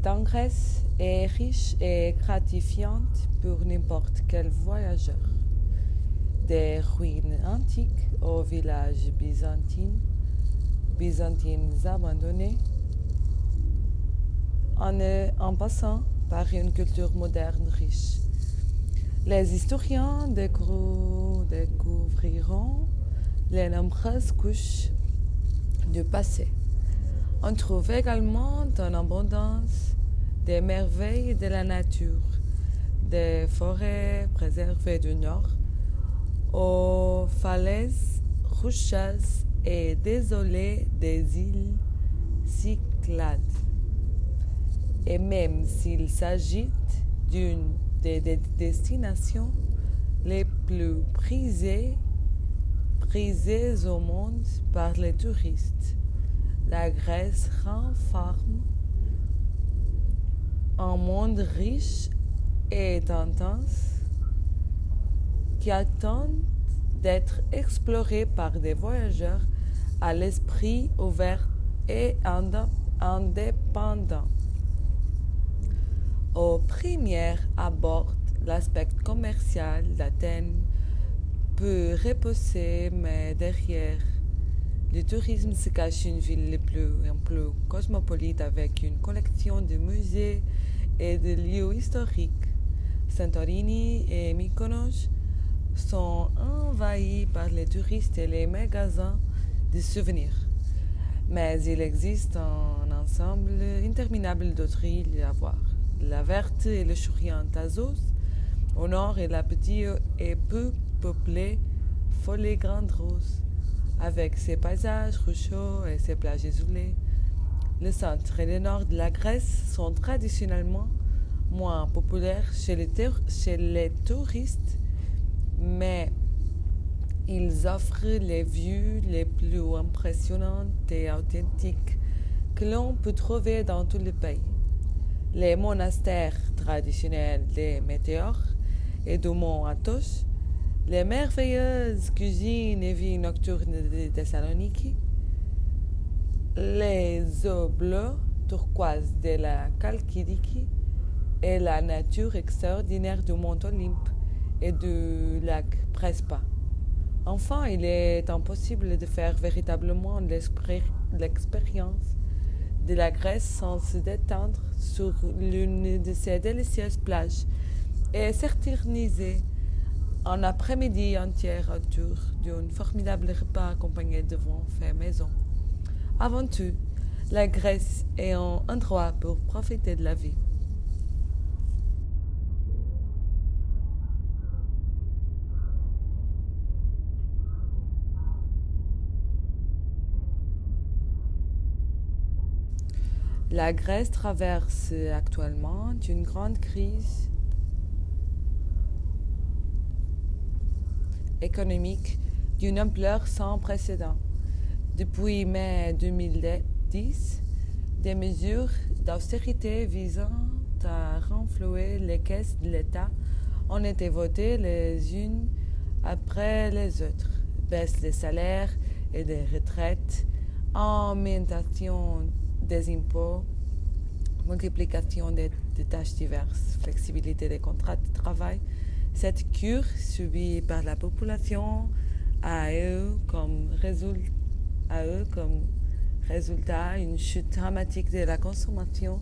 visite en Grèce est riche et gratifiante pour n'importe quel voyageur. Des ruines antiques aux villages byzantines abandonnés, en passant par une culture moderne riche. Les historiens découvriront les nombreuses couches du passé. On trouve également en abondance des merveilles de la nature, des forêts préservées du nord, aux falaises rocheuses et désolées des îles Cyclades. Et même s'il s'agit d'une des destinations les plus prisées au monde par les touristes, la Grèce renferme un monde riche et intense qui attend d'être exploré par des voyageurs à l'esprit ouvert et indépendant. Au premier abord, l'aspect commercial d'Athènes peut reposer, mais derrière le tourisme se cache une ville plus cosmopolite avec une collection de musées et de lieux historiques. Santorini et Mykonos sont envahis par les touristes et les magasins de souvenirs. Mais il existe un ensemble interminable d'autres îles à voir. La verte et le souriant Thasos, au nord, et la petite et peu peuplée Folie Grande Rose, avec ses paysages rocheux et ses plages isolées. Le centre et le nord de la Grèce sont traditionnellement moins populaires chez les touristes, mais ils offrent les vues les plus impressionnantes et authentiques que l'on peut trouver dans tout le pays. Les monastères traditionnels des Météores et du mont Athos, les merveilleuses cuisines et vies nocturnes de Thessalonique, les eaux bleues turquoises de la Chalkidiki et la nature extraordinaire du mont Olympe et du lac Prespa. Enfin, il est impossible de faire véritablement l'expérience de la Grèce sans se détendre sur l'une de ces délicieuses plages et s'éterniser un après-midi entier autour d'un formidable repas accompagné de vin fait maison. Avant tout, la Grèce est un endroit pour profiter de la vie. La Grèce traverse actuellement une grande crise économique d'une ampleur sans précédent. Depuis mai 2010, des mesures d'austérité visant à renflouer les caisses de l'État ont été votées les unes après les autres. Baisse des salaires et des retraites, augmentation des impôts, multiplication des tâches diverses, flexibilité des contrats de travail. Cette cure subie par la population a eu comme résultat une chute dramatique de la consommation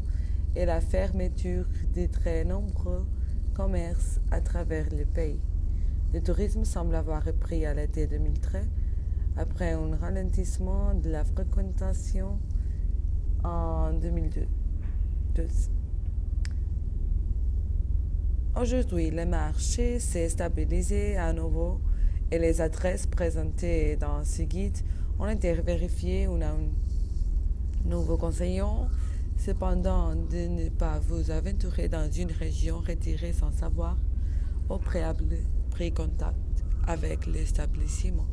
et la fermeture de très nombreux commerces à travers le pays. Le tourisme semble avoir repris à l'été 2013 après un ralentissement de la fréquentation en 2002. Aujourd'hui, le marché s'est stabilisé à nouveau et les adresses présentées dans ce guide ont été vérifiées ou non. Nous vous conseillons cependant de ne pas vous aventurer dans une région retirée sans savoir au préalable pris contact avec l'établissement.